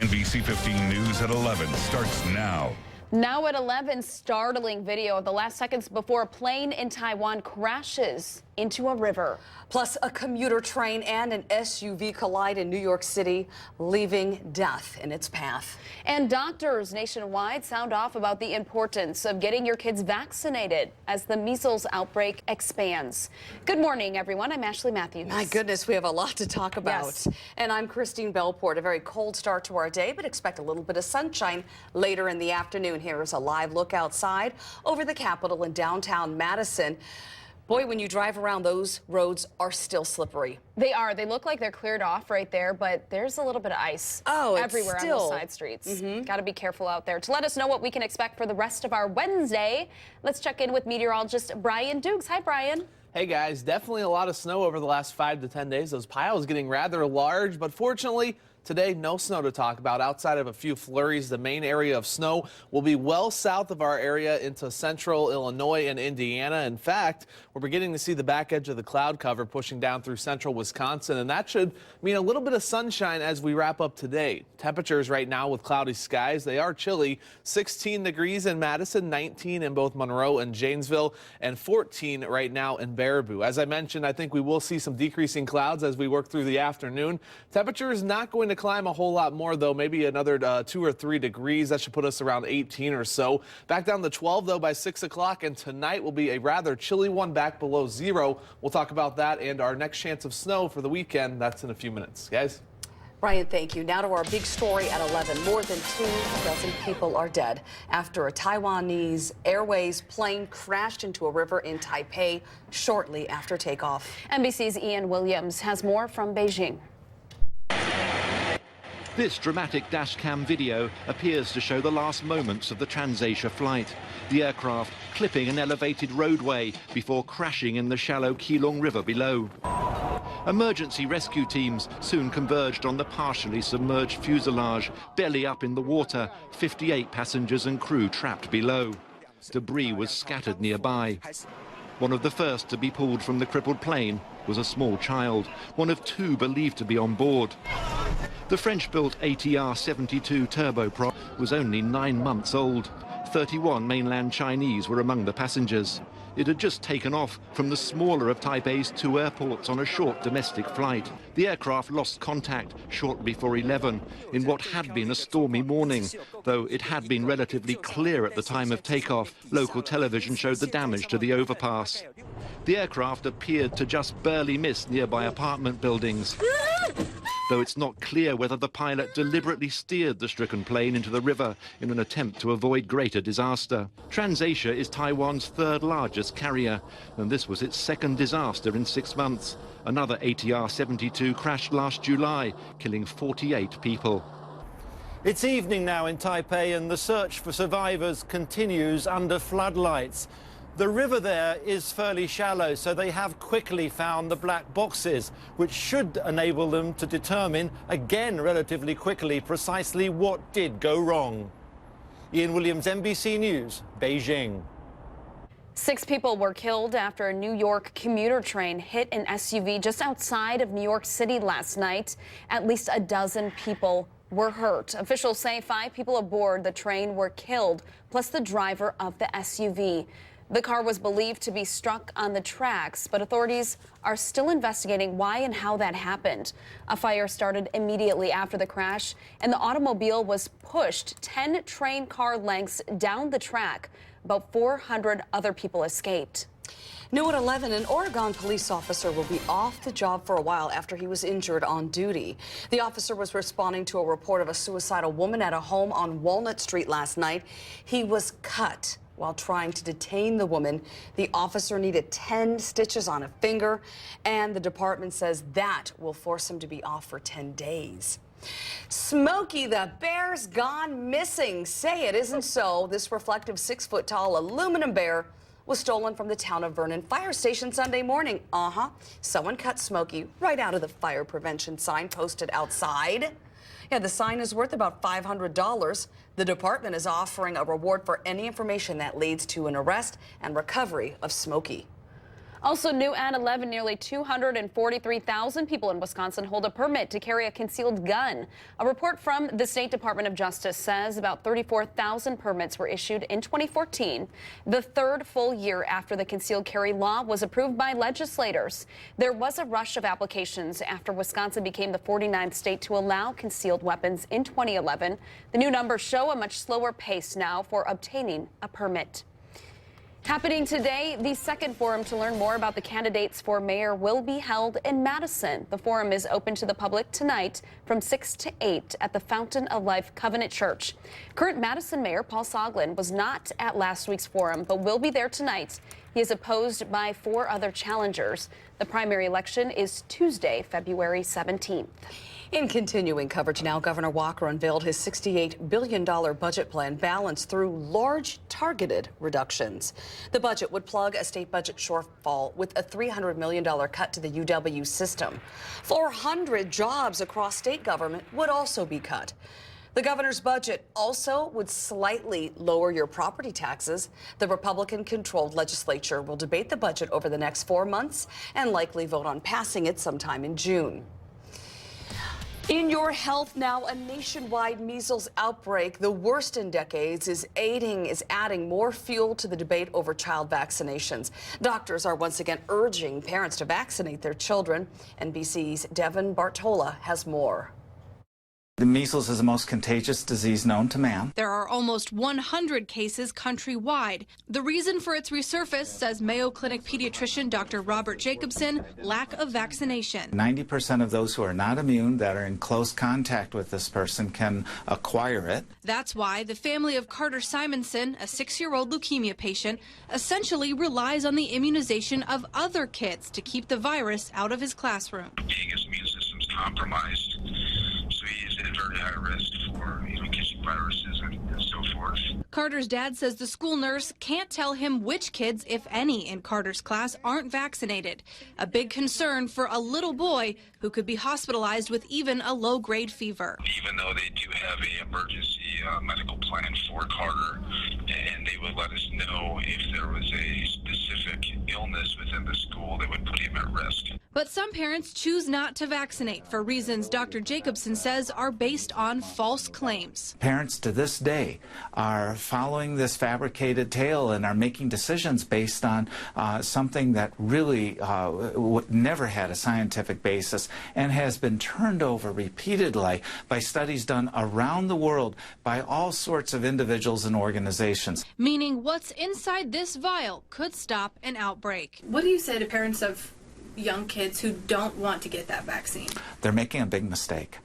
NBC 15 News at 11 starts now. Now at 11, startling video of the last seconds before a plane in Taiwan crashes into a river. Plus, a commuter train and an SUV collide in New York City, leaving death in its path. And doctors nationwide sound off about the importance of getting your kids vaccinated as the measles outbreak expands. Good morning, everyone. I'm Ashley Matthews. My goodness, we have a lot to talk about. Yes. And I'm Christine Belport. A very cold start to our day, but expect a little bit of sunshine later in the afternoon. Here's a live look outside over the Capitol in downtown Madison. Boy, when you drive around, those roads are still slippery. They are. They look like they're cleared off right there, but there's a little bit of ice everywhere on those side streets. Got to be careful out there. To let us know what we can expect for the rest of our Wednesday, let's check in with meteorologist Brian Dukes. Hi, Brian. Hey guys, definitely a lot of snow over the last 5 to 10 days. Those piles getting rather large, but fortunately, today, no snow to talk about outside of a few flurries. The main area of snow will be well south of our area into central Illinois and Indiana. In fact, we're beginning to see the back edge of the cloud cover pushing down through central Wisconsin, and that should mean a little bit of sunshine as we wrap up today. Temperatures right now with cloudy skies, they are chilly. 16 degrees in Madison, 19 in both Monroe and Janesville, and 14 right now in Baraboo. As I mentioned, I think we will see some decreasing clouds as we work through the afternoon. Temperature is not going to climb a whole lot more, though, maybe another 2 or 3 degrees. That should put us around 18 or so. Back down to 12, though, by 6 o'clock, and tonight will be a rather chilly one back below zero. We'll talk about that and our next chance of snow for the weekend. That's in a few minutes. Guys? Brian, thank you. Now to our big story at 11. More than 24 people are dead after a Taiwanese Airways plane crashed into a river in Taipei shortly after takeoff. NBC's Ian Williams has more from Beijing. This dramatic dashcam video appears to show the last moments of the TransAsia flight. The aircraft clipping an elevated roadway before crashing in the shallow Keelung River below. Emergency rescue teams soon converged on the partially submerged fuselage, belly up in the water, 58 passengers and crew trapped below. Debris was scattered nearby. One of the first to be pulled from the crippled plane was a small child, one of 2 believed to be on board. The French-built ATR-72 turboprop was only 9 months old. 31 mainland Chinese were among the passengers. It had just taken off from the smaller of Taipei's 2 airports on a short domestic flight. The aircraft lost contact shortly before 11 in what had been a stormy morning. Though it had been relatively clear at the time of takeoff, local television showed the damage to the overpass. The aircraft appeared to just barely miss nearby apartment buildings, though it's not clear whether the pilot deliberately steered the stricken plane into the river in an attempt to avoid greater disaster. TransAsia is Taiwan's 3rd largest carrier, and this was its 2nd disaster in 6 months. Another ATR-72 crashed last July, killing 48 people. It's evening now in Taipei, and the search for survivors continues under floodlights. The river there is fairly shallow, so they have quickly found the black boxes, which should enable them to determine, again relatively quickly, precisely what did go wrong. Ian Williams, NBC News, Beijing. 6 people were killed after a New York commuter train hit an SUV just outside of New York City last night. At least a dozen people were hurt. Officials say 5 people aboard the train were killed, plus the driver of the SUV. The car was believed to be struck on the tracks, but authorities are still investigating why and how that happened. A fire started immediately after the crash, and the automobile was pushed 10 train car lengths down the track. About 400 other people escaped. New at 11, an Oregon police officer will be off the job for a while after he was injured on duty. The officer was responding to a report of a suicidal woman at a home on Walnut Street last night. He was cut while trying to detain the woman. The officer needed 10 stitches on a finger, and the department says that will force him to be off for 10 days. Smokey the Bear's gone missing. Say it isn't so. This reflective 6-foot-tall aluminum bear was stolen from the town of Vernon Fire Station Sunday morning. Someone cut Smokey right out of the fire prevention sign posted outside. Yeah, the sign is worth about $500. The department is offering a reward for any information that leads to an arrest and recovery of Smokey. Also new at 11, nearly 243,000 people in Wisconsin hold a permit to carry a concealed gun. A report from the State Department of Justice says about 34,000 permits were issued in 2014, the third full year after the concealed carry law was approved by legislators. There was a rush of applications after Wisconsin became the 49th state to allow concealed weapons in 2011. The new numbers show a much slower pace now for obtaining a permit. Happening today, the second forum to learn more about the candidates for mayor will be held in Madison. The forum is open to the public tonight from 6 to 8 at the Fountain of Life Covenant Church. Current Madison Mayor Paul Soglin was not at last week's forum, but will be there tonight. He is opposed by 4 other challengers. The primary election is Tuesday, February 17th. In continuing coverage now, Governor Walker unveiled his $68 billion budget plan balanced through large targeted reductions. The budget would plug a state budget shortfall with a $300 million cut to the UW system. 400 jobs across state government would also be cut. The governor's budget also would slightly lower your property taxes. The Republican-controlled legislature will debate the budget over the next 4 months and likely vote on passing it sometime in June. In your health now, a nationwide measles outbreak, the worst in decades, is adding more fuel to the debate over child vaccinations. Doctors are once again urging parents to vaccinate their children. NBC's Devin Bartola has more. The measles is the most contagious disease known to man. There are almost 100 cases countrywide. The reason for its resurface, says Mayo Clinic pediatrician Dr. Robert Jacobson, lack of vaccination. 90% of those who are not immune, that are in close contact with this person, can acquire it. That's why the family of Carter Simonson, a 6-year-old leukemia patient, essentially relies on the immunization of other kids to keep the virus out of his classroom. His immune system's compromised, so he's at very high risk for catching viruses and so forth. Carter's dad says the school nurse can't tell him which kids, if any, in Carter's class aren't vaccinated. A big concern for a little boy who could be hospitalized with even a low-grade fever. Even though they do have an emergency medical plan for Carter, and they would let us know if there was a specific illness within the school that would put him at risk. But some parents choose not to vaccinate for reasons Dr. Jacobson says are based on false claims. Parents to this day are following this fabricated tale and are making decisions based on something that really never had a scientific basis and has been turned over repeatedly by studies done around the world by all sorts of individuals and organizations. Meaning what's inside this vial could stop an outbreak. What do you say to parents of young kids who don't want to get that vaccine? They're making a big mistake.